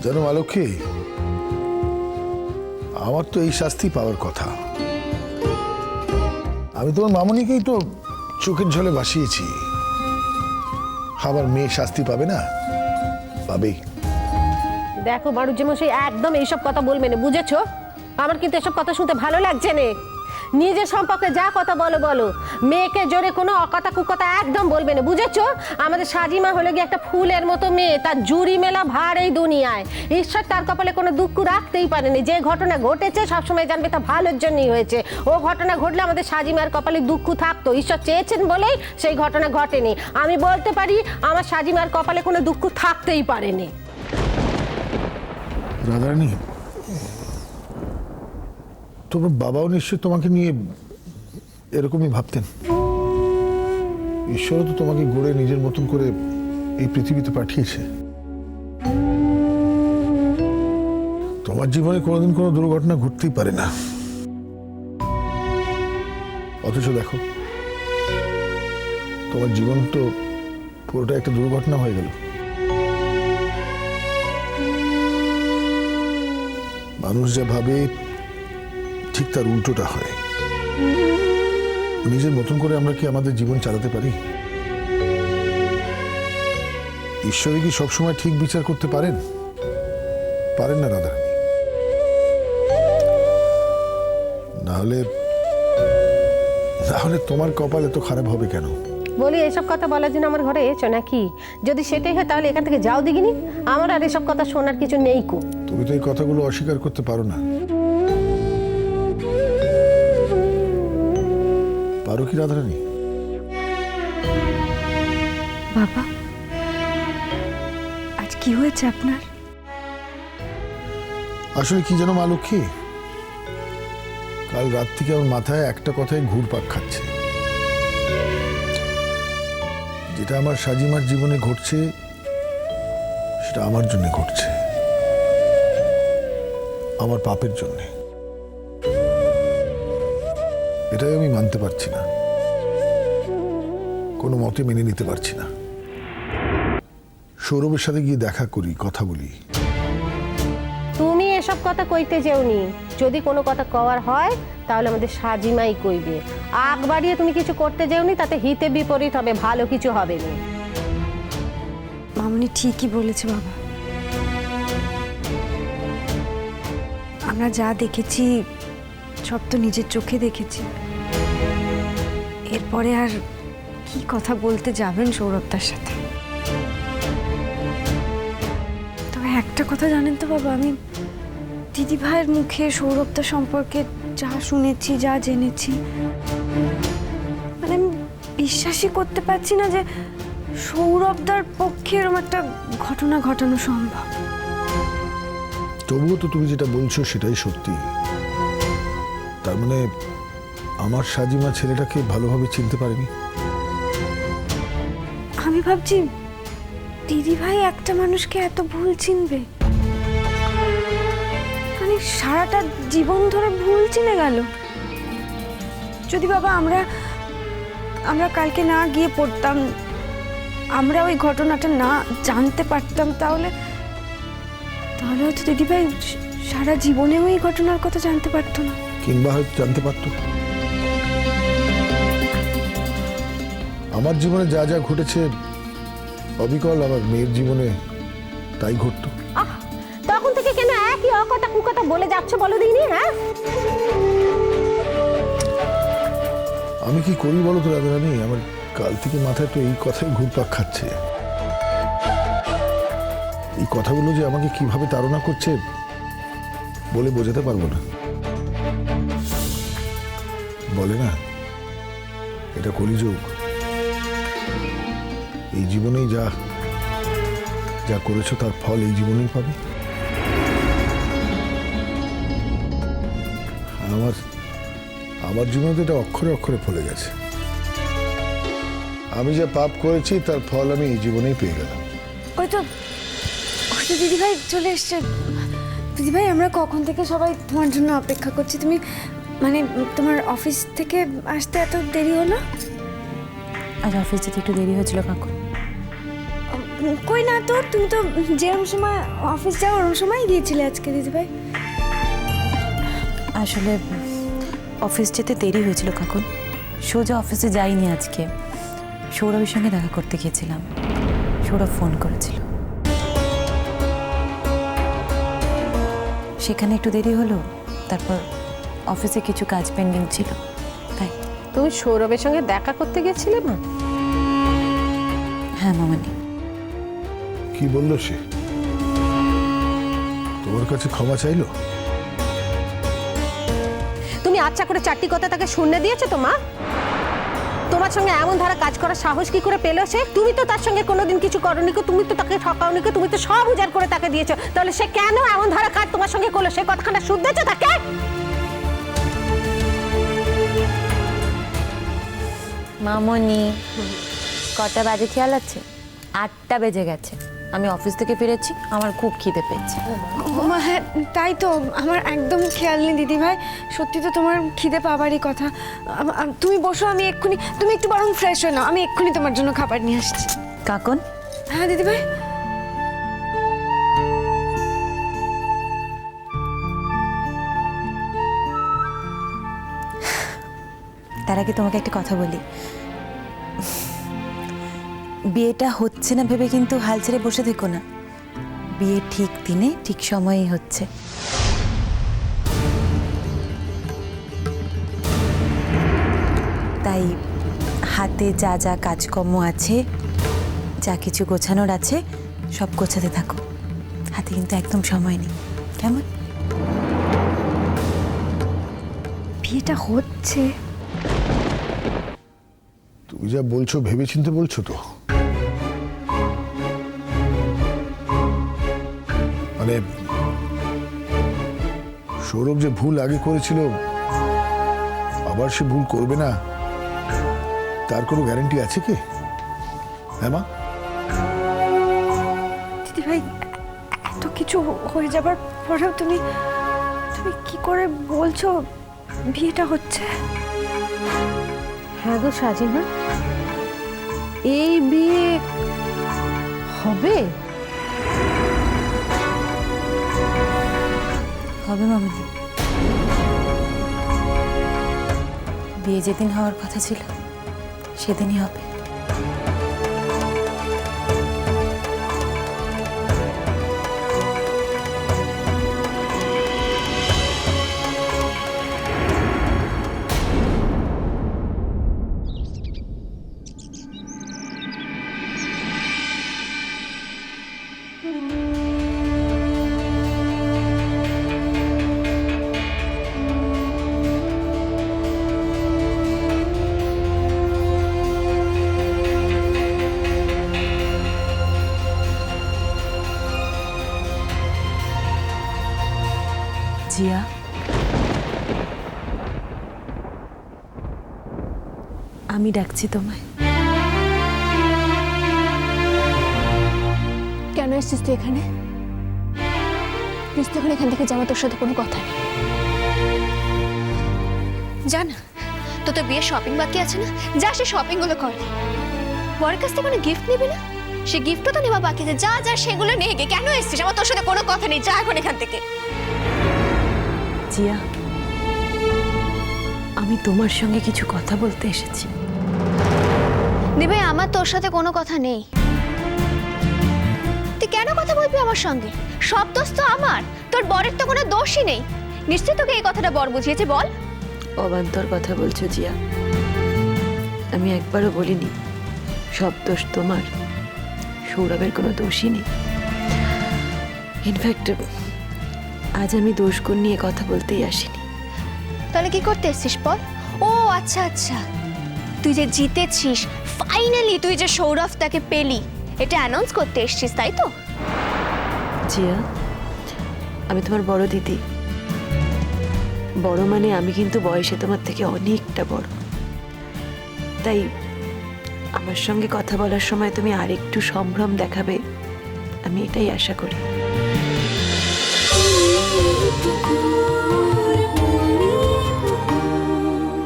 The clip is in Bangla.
জানো মালক্ষী, আমার তো এই শাস্তি পাওয়ার কথা। আমি তোমার মামনিকেই তো চোখের ঝলে ভাসিয়েছি। আমার মেয়ে শাস্তি পাবে না? পাবেই। দেখো মারুজ্জামশাই, একদম এইসব কথা বলবে না, বুঝেছো? আমার কিন্তু এসব কথা শুনতে ভালো লাগছে না। নিজের সম্পর্কে যা কথা বলো বলো, মেয়েকে জোরে কোনো অকথা কুকথা একদম বলবে না, বুঝেছো? আমাদের সাজিমা হলো গিয়ে একটা ফুলের মতো মেয়ে, তার জুড়ি মেলা ভার এই দুনিয়ায়। ঈশ্বর তার কপালে কোনো দুঃখ রাখতেই পারেনি। যে ঘটনা ঘটেছে সবসময় জানবে তা ভালোর জন্যই হয়েছে। ও ঘটনা ঘটলে আমাদের সাজিমার কপালে দুঃখ থাকতো, ঈশ্বর চেয়েছেন বলেই সেই ঘটনা ঘটেনি। আমি বলতে পারি আমার সাজিমার কপালে কোনো দুঃখ থাকতেই পারেনি। রাধারানী, তোমার বাবাও নিশ্চয় তোমাকে নিয়ে এরকমই ভাবতেন। ঈশ্বর তো তোমাকে গড়ে নিজের মতন করে এই পৃথিবীতে পাঠিয়েছে। তোমার জীবনে কোনোদিন কোনো দুর্ঘটনা ঘটতেই পারে না, অথচ দেখো তোমার জীবন তো পুরোটা একটা দুর্ঘটনা হয়ে গেল। মানুষ যা ভাবে ঠিক তার উল্টোটা হয়। নিজের মতন করে আমরা কি আমাদের জীবন চালাতে পারি? ঈশ্বরই কি সবসময় ঠিক বিচার করতে পারেন? পারেন না রাধারানী। নাহলে তোমার কপাল এত খারাপ হবে কেন? বলি, এসব কথা বলার জন্য আমার ঘরে এসো নাকি? যদি সেটাই হয় তাহলে এখান থেকে যাও দেখিনি। আমার আর এসব কথা শোনার কিছু নেই কো। তুমি তো এই কথাগুলো অস্বীকার করতে পারো না। পারো কি রাধারানী? বাবা, আজ কি হয়েছে আপনার? আসলে কি জানো মালক্ষী, কাল রাত থেকে আমার মাথায় একটা কথাই ঘুরপাক খাচ্ছে। যেটা আমার সাজিমার জীবনে ঘটছে সেটা আমার জন্য ঘটছে, আমার পাপের জন্য। এটাই আমি মানতে পারছি না, কোনো মতে মেনে নিতে পারছি না। সৌরভের সাথে গিয়ে দেখা করি, কথা বলি। তুমি এসব কথা কইতে যেওনি। যদি কোনো কথা কওয়ার হয় তাহলে আমাদের সাজিমাই কইবে। আগ বাড়িয়ে তুমি কিছু করতে যেওনি, তাতে হিতে বিপরীত হবে, ভালো কিছু হবে না। মামনি ঠিকই বলেছে বাবা। আমরা যা দেখেছি সব তো নিজের চোখে দেখেছি। এরপরে আর কি কথা বলতে যাবেন সৌরভদার সাথে? তবে একটা কথা জানেন তো বাবা, আমি দিদি ভাইয়ের মুখে সৌরভদার সম্পর্কে যা শুনেছি, যা জেনেছি, মানে আমি বিশ্বাসই করতে পারছি না যে সৌরভদার পক্ষে এরকম একটা ঘটনা ঘটানো সম্ভব। তবুও তো তুমি যেটা বলছো সেটাই সত্যি। তার মানে আমার সাজিমা ছেলেটাকে ভালোভাবে চিনতে পারেনি। আমি ভাবছি দিদি ভাই একটা মানুষকে এত ভুল চিনবে, মানে সারাটা জীবন ধরে ভুল চিনে গেল। যদি বাবা আমরা কালকে না গিয়ে পড়তাম, আমরা ওই ঘটনাটা না জানতে পারতাম, তাহলে হয়তো দিদি ভাই সারা জীবনেও এই ঘটনার কথা জানতে পারতো না, কিংবা হয়তো জানতে পারতো। আমার জীবনে যা যা ঘটেছে অবিকল আমার মেয়ের জীবনে তাই ঘটতো। তখন থেকে কেন একই অকথা কুকথা বলে যাচ্ছ বলো দিনি? হ্যাঁ, আমি কি করি বলো তো রাধারানী? আমার কাল থেকে মাথায় তো এই কথাই ঘুরপাক খাচ্ছে। এই কথাগুলো যে আমাকে কিভাবে তাড়না করছে বলে বোঝাতে পারবো না। বলে না, এটা কলিযুগ। এই জীবনেই যা যা করেছো তার ফল এই জীবনেই পাবে। আমার জীবনে তো এটা অক্ষরে অক্ষরে ফলে গেছে। আমি যা পাপ করেছি তার ফল আমি এই জীবনেই পেয়ে গেলাম। ওই তো দিদি ভাই চলে এসছে। দিদি ভাই, আমরা কখন থেকে সবাই তোমার জন্য অপেক্ষা করছি। তুমি মানে তোমার অফিস থেকে আসতে এত দেরি হলো? আজ অফিস যেতে একটু দেরি হয়েছিল কাকু। কই না তো, তুমি তো যেরকম সময় অফিস যাও ওরকম সময় গিয়েছিলে আজকে দিদিভাই। আসলে অফিস যেতে দেরি হয়েছিল কাকুন, সোজা অফিসে যাইনি আজকে, সৌরভের সঙ্গে দেখা করতে গিয়েছিলাম। সৌরভ ফোন করেছিল, সেখানে একটু দেরি হলো, তারপর অফিসে কিছু কাজ পেন্ডিং ছিল তাই। তুমি সৌরভের সঙ্গে দেখা করতে গেছিলে মা? হ্যাঁ মামানি। কি বললো সে? তোমার কাছে ক্ষমা চাইলো? তুমি আচ্ছা করে চারটি কথা তাকে শুনতে দিয়েছো তো মা? তোমার সঙ্গে এমন ধারা কাজ করার সাহস কি করে পেলো সে? তুমি তো তার সঙ্গে কোনোদিন কিছু করনি, তুমি তো তাকে ঠকাওনি, তুমি তো সব উজাড় করে তাকে দিয়েছো, তাহলে সে কেন এমন ধারা কাজ তোমার সঙ্গে করলো? সে কথাখানা শুনতেছো তাকে? মামনি, কটা বাজে খেয়াল আছে? 8টা বেজে গেছে। আমি অফিস থেকে ফিরেছি, আমার খুব খিদে পেয়েছে। হ্যাঁ তাই তো, আমার একদম খেয়াল নেই দিদিভাই। সত্যি তো তোমার খিদে পাবারই কথা। তুমি বসো, আমি এক্ষুনি, তুমি একটু বরং ফ্রেশ হয়ে নাও, আমি এক্ষুনি তোমার জন্য খাবার নিয়ে আসছি। কাকুন, হ্যাঁ দিদিভাই। তার আগে তোমাকে একটা কথা বলি। বিয়েটা হচ্ছে না ভেবে কিন্তু হাল ছেড়ে বসে থেকো না। বিয়ে ঠিক দিনে ঠিক সময়েই হচ্ছে। তাই হাতে যা যা কাজকর্ম আছে, যা কিছু গোছানোর আছে, সব গোছাতে থাকো। হাতে কিন্তু একদম সময় নেই, কেমন? বিয়েটা হচ্ছে? তুমি যা বলছো ভেবেচিন্তে বলছো তো? মানে সৌরভ যে ভুল আগে করেছিল আবার সে ভুল করবে না, তার কোনো গ্যারান্টি আছে কি? হ্যাঁ মা? দিদিভাই, এত কিছু হয়ে যাবার পরেও তুমি কি করে বলছো বিয়েটা হচ্ছে? হ্যাঁ গো সাজিনা, এই বিয়ে হবে? হবে মামনি। বিয়ে যেদিন হওয়ার কথা ছিল সেদিনই হবে। জিয়া, আমি ডাকছি তোমায়। কেন এসেছিস তুই এখানে? প্লিজ তখন এখান থেকে যাওয়া, তোর সাথে কোনো কথা নেই। জান, তোর তো বিয়ের শপিং বাকি আছে না? যা, সে শপিং গুলো কর। বরের কাছ থেকে কোনো গিফট নিবি না? সে গিফটও তো নেওয়া বাকি আছে। যা যা, সেগুলো নিয়ে গে। কেন এসেছিস? আমার তোর সাথে কোনো কথা নেই, যা এখন এখান থেকে। জিয়া, আমি তোমার সঙ্গে কিছু কথা বলতে এসেছি। দিবে, আমার তোর সাথে কোনো কথা নেই। তুই কেন কথা বলবি আমার সঙ্গে? সব দোষ তো আমার, তোর বরের তো কোনো দোষই নেই। নিশ্চয়ই তোকে এই কথাটা বর বুঝিয়েছে, বল। অবান্তর কথা বলছো জিয়া। আমি একবারও বলিনি সব দোষ তোমার। সৌরভের কোনো দোষই নেই। ইনফ্যাক্ট আজ আমি দোষগুণ নিয়ে কথা বলতেই আসিনি। তাহলে কি করতে এসছিস বল? ও আচ্ছা আচ্ছা, তুই যে জিতেছিস, ফাইনালি তুই যে সৌরভটাকে পেলি, এটা অ্যানাউন্স করতে এসছিস, তাই তো? জিয়া, আমি তোমার বড় দিদি। বড় মানে আমি কিন্তু বয়সে তোমার থেকে অনেকটা বড়। তাই আমার সঙ্গে কথা বলার সময় তুমি আরেকটু সম্ভ্রম দেখাবে, আমি এটাই আশা করি।